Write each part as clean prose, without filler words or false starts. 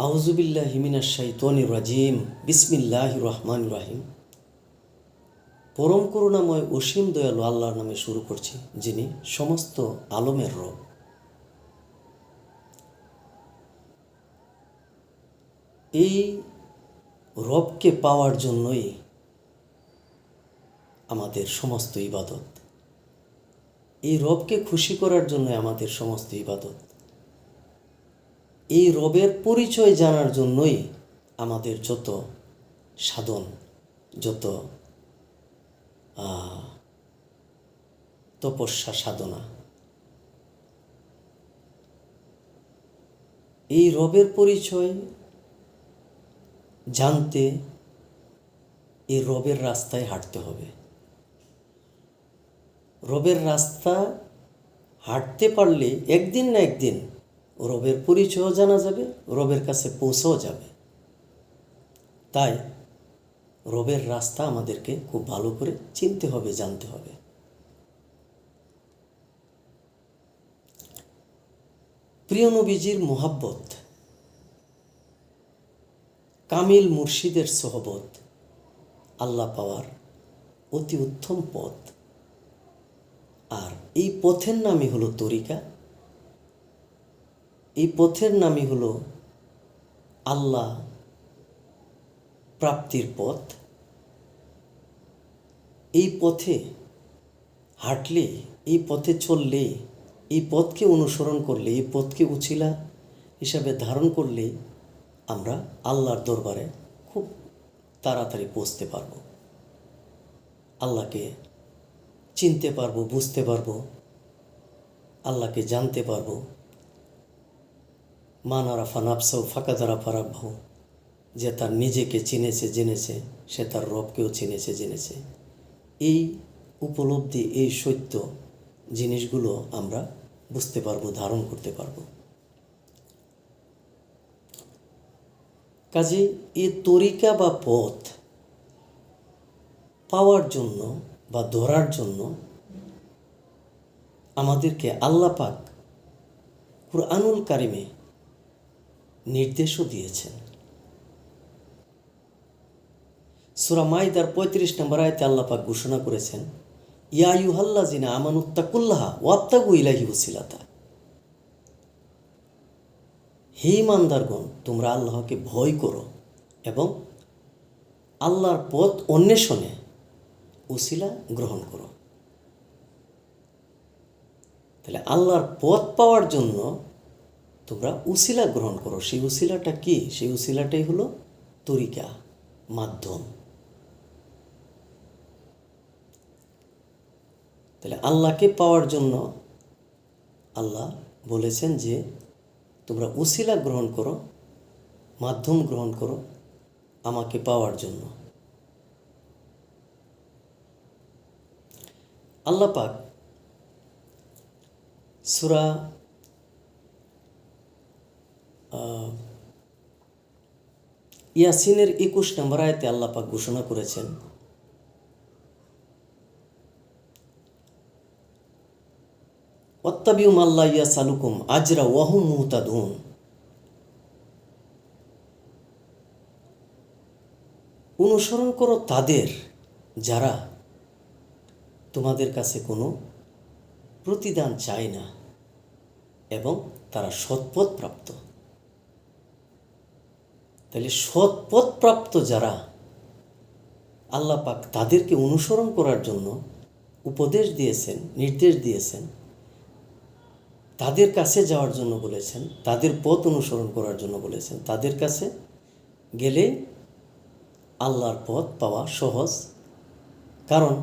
আউযুবিল্লাহি মিনাশ শাইতানির রাজিম। বিসমিল্লাহির রহমানির রহিম। পরম করুণাময় অসীম দয়ালু আল্লাহর নামে শুরু করছি, যিনি সমস্ত আলমের রব। এই রবকে পাওয়ার জন্যই আমাদের সমস্ত ইবাদত, এই রবকে খুশি করার জন্যই আমাদের সমস্ত ইবাদত, এই রবের পরিচয় জানার জন্যই আমাদের যত সাধন, যত তপস্যা সাধনা। এই রবের পরিচয় জানতে এই রবের রাস্তায় হাঁটতে হবে। রবের রাস্তা হাঁটতে পারলে একদিন না একদিন রবের পরিচয়ও জানা যাবে, রবের কাছে পৌঁছেও যাবে। তাই রবের রাস্তা আমাদেরকে খুব ভালো করে চিনতে হবে, জানতে হবে। প্রিয় নবীজির মোহাব্বত, কামিল মুর্শিদের সোহবত আল্লাহ পাওয়ার অতি উত্তম পথ। আর এই পথের নামই হলো তরিকা, এই পথের নামই হলো আল্লাহ প্রাপ্তির পথ। এই পথে হাঁটলে, এই পথে চললে, এই পথকে অনুসরণ করলে, এই পথকে উছিলা হিসাবে ধারণ করলে আমরা আল্লাহর দরবারে খুব তাড়াতাড়ি পৌঁছতে পারব, আল্লাহকে চিনতে পারবো, বুঝতে পারবো, আল্লাহকে জানতে পারবো। মান আরাফা নাফসাহু ফাকাদ আরাফা রাব্বাহু, যে তার নিজেকে চিনেছে, জেনেছে, সে তার রবকেও চিনেছে, জেনেছে। এই উপলব্ধি, এই সত্য জিনিসগুলো আমরা বুঝতে পারবো, ধারণ করতে পারবো। কাজে এই তরিকা বা পথ পাওয়ার জন্য বা ধরার জন্য আমাদেরকে আল্লাহ পাক কুরআনুল কারিমে নির্দেশও দিয়েছেন। সূরা মাইদার ৩৫ নম্বর আয়াতে আল্লাহ পাক ঘোষণা করেছেন, ইয়া আইয়ুহাল্লাযিনা আমানুত্তাকুল্লাহা ওয়াবতাগু ইলাইহি ওয়াসিলাতা। হে ইমানদারগণ, তোমরা আল্লাহকে ভয় করো এবং আল্লাহর পথ অন্বেষণে উসিলা গ্রহণ করো। তাহলে আল্লাহর পথ পাওয়ার জন্য তোমরা উসিলা গ্রহণ করো। সেই উসিলাটা কি? সেই উসিলাটাই হলো তরিকা, মাধ্যম। তাহলে আল্লাহকে পাওয়ার জন্য আল্লাহ বলেছেন যে তোমরা উসিলা গ্রহণ করো, মাধ্যম গ্রহণ করো আমাকে পাওয়ার জন্য। আল্লাহ পাক সূরা ইয়াসিনের ২১ নম্বর আয়াতে আল্লাহ পাক ঘোষণা করেছেন, ওয়াত্তাবিউ মাল্লা ইয়াসালুকুম আজরা ওয়া হুম মুহতাদুন। অনুসরণ করো তাদের যারা তোমাদের কাছে কোনো প্রতিদান চায় না এবং তারা সৎপথ প্রাপ্ত। তাহলে সৎপথ প্রাপ্ত যারা, আল্লাহ পাক তাদেরকে অনুসরণ করার জন্য উপদেশ দিয়েছেন, নির্দেশ দিয়েছেন, তাদের কাছে যাওয়ার জন্য বলেছেন, তাদের পথ অনুসরণ করার জন্য বলেছেন। তাদের কাছে গেলে আল্লাহর পথ পাওয়া সহজ, কারণ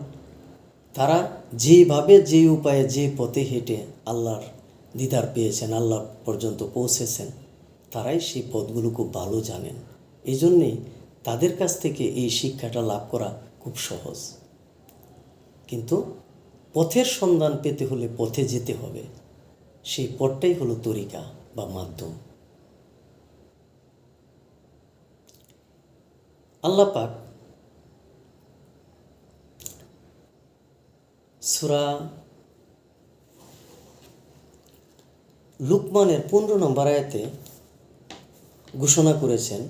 তারা যেভাবে, যে উপায়ে, যে পথে হেঁটে আল্লাহর দিদার পেয়েছেন, আল্লাহ পর্যন্ত পৌঁছেছেন, তারাই সেই পথগুলো খুব ভালো জানেন। এই জন্যেই তাদের কাছ থেকে এই শিক্ষাটা লাভ করা খুব সহজ। কিন্তু পথের সন্ধান পেতে হলে পথে যেতে হবে, সেই পথটাই হলো তরিকা বা মাধ্যম। আল্লাহ পাক সূরা লুকমানের ১৫ নম্বর আয়াতে ঘোষণা করেছেন,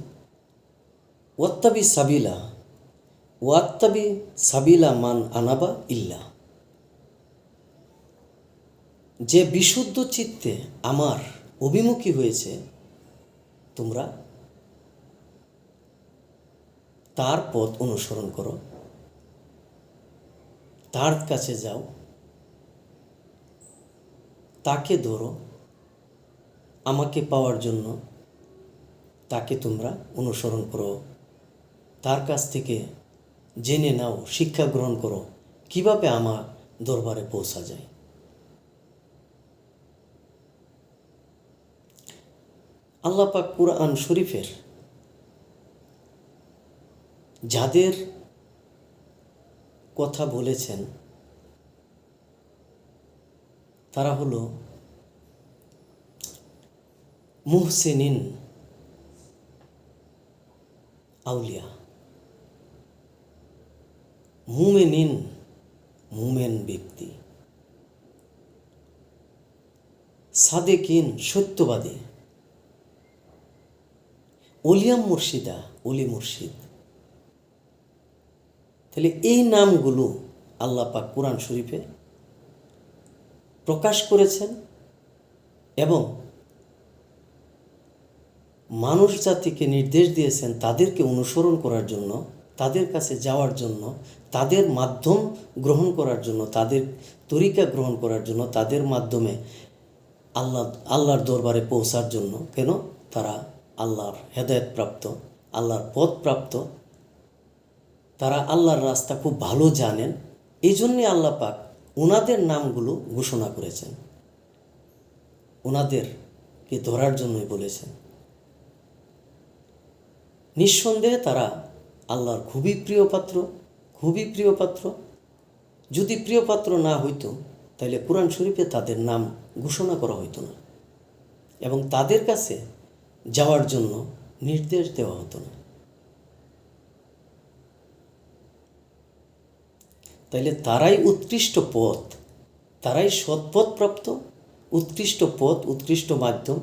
ওয়াত্তাবি সাবিলা ওয়াত্তাবি সাবিলা মান আনাবা ইল্লা, যে বিশুদ্ধ চিত্তে আমার অভিমুখী হয়েছে তোমরা তার পথ অনুসরণ করো, তার কাছে যাও, তাকে ধরো, আমাকে পাওয়ার জন্য তাকে তোমরা অনুসরণ করো, তার কাছ থেকে জেনে নাও, শিক্ষা গ্রহণ করো কিভাবে আমার দরবারে পৌঁছা যায়। আল্লাহ পাক কুরআন শরীফের যাদের কথা বলেছেন তারা হলো মুহসিনিন আউলিয়া, মুমেনিন মুমেন ব্যক্তি, সাদেকিন সত্যবাদী, ওলিয়াম মুর্শিদা ওলি মুর্শিদ। তাহলে এই নামগুলো আল্লাহ পাক কুরআন শরীফে প্রকাশ করেছেন এবং মানুষ জাতিকে নির্দেশ দিয়েছেন তাদেরকে অনুসরণ করার জন্য, তাদের কাছে যাওয়ার জন্য, তাদের মাধ্যম গ্রহণ করার জন্য, তাদের তরিকা গ্রহণ করার জন্য, তাদের মাধ্যমে আল্লাহর দরবারে পৌঁছার জন্য। কেন? তারা আল্লাহর হেদায়েত প্রাপ্ত, আল্লাহর পথ প্রাপ্ত, তারা আল্লাহর রাস্তা খুব ভালো জানেন। এই জন্যে আল্লাহ পাক ওনাদের নামগুলো ঘোষণা করেছেন, ওনাদেরকে ধরার জন্যই বলেছেন। নিঃসন্দেহে তারা আল্লাহর খুবই প্রিয় পাত্র, খুবই প্রিয় পাত্র। যদি প্রিয় পাত্র না হইতো তাহলে কুরআন শরীফে তাদের নাম ঘোষণা করা হইতো না এবং তাদের কাছে যাওয়ার জন্য নির্দেশ দেওয়া হতো না। তাইলে তারাই উৎকৃষ্ট পথ, তারাই সৎপথ প্রাপ্ত, উৎকৃষ্ট পথ, উৎকৃষ্ট মাধ্যম,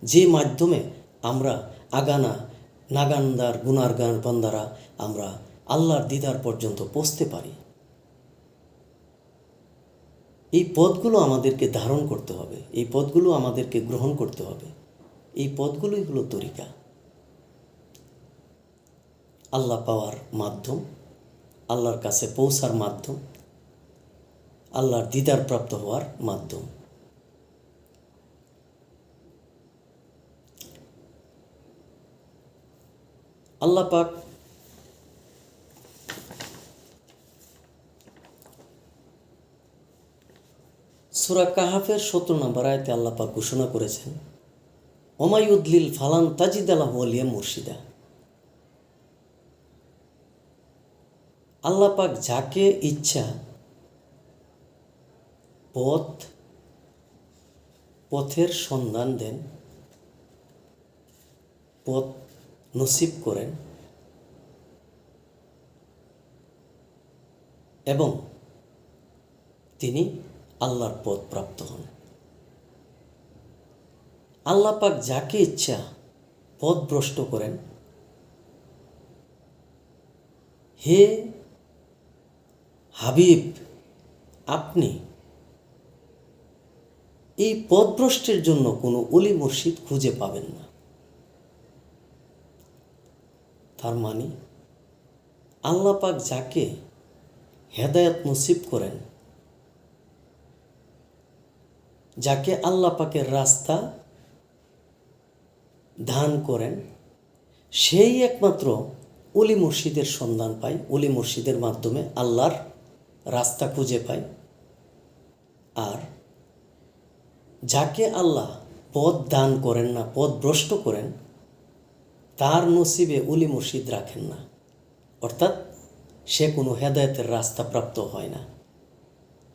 যে মাধ্যমে আমরা আগানা নাগানদার গুনারগান বান্দারা আমরা আল্লাহর দিদার পর্যন্ত পৌঁছতে পারি। এই পথগুলো আমাদেরকে ধারণ করতে হবে, এই পথগুলো আমাদেরকে গ্রহণ করতে হবে। এই পথগুলোই হলো তরিকা, আল্লাহ পাওয়ার মাধ্যম, আল্লাহর কাছে পৌঁছার মাধ্যম, আল্লাহর দিদার প্রাপ্ত হওয়ার মাধ্যম। আল্লাহ পাক সূরা কাহাফের 17 নম্বর আয়াতে আল্লাহ পাক ঘোষণা করেছেন, ওমায়ুদলিল ফালান তাজিদ লাহু ওয়ালিয়া মুর্শিদা। আল্লাহ পাক যাকে ইচ্ছা পথের সন্ধান দেন, পথ নসিব করেন এবং তিনি আল্লাহর পথ প্রাপ্ত হন। আল্লাহ পাক যাকে ইচ্ছা পথভ্রষ্ট করেন। হে হাবিব, আপনি এই পথভ্রষ্টের জন্য কোনো অলি মুর্শিদ খুঁজে পাবেন না। তার মানে আল্লাহ পাক যাকে হেদায়েত নসিব করেন, যাকে আল্লাহ পাকের রাস্তা দান করেন, সেই একমাত্র অলি মুর্শিদের সন্ধান পায়, অলি মুর্শিদের মাধ্যমে আল্লাহর রাস্তা খুঁজে পায়। আর যাকে আল্লাহ পথ দান করেন না, পথ ভ্রষ্ট করেন, তার নসিবে অলি মুর্শিদ রাখেন না, অর্থাৎ সে কোনো হেদায়েতের রাস্তা প্রাপ্ত হয় না,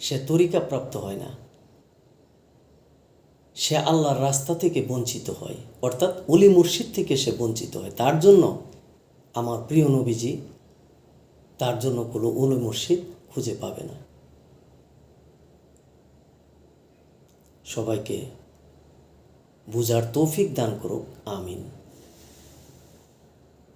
সে তরিকা প্রাপ্ত হয় না, সে আল্লাহর রাস্তা থেকে বঞ্চিত হয়, অর্থাৎ অলি মুর্শিদ থেকে সে বঞ্চিত হয়। তার জন্য আমার প্রিয় নবীজি তার জন্য কোনো অলি মুর্শিদ খুঁজে পাবে না। সবাইকে বুঝার তৌফিক দান করুক, আমিন।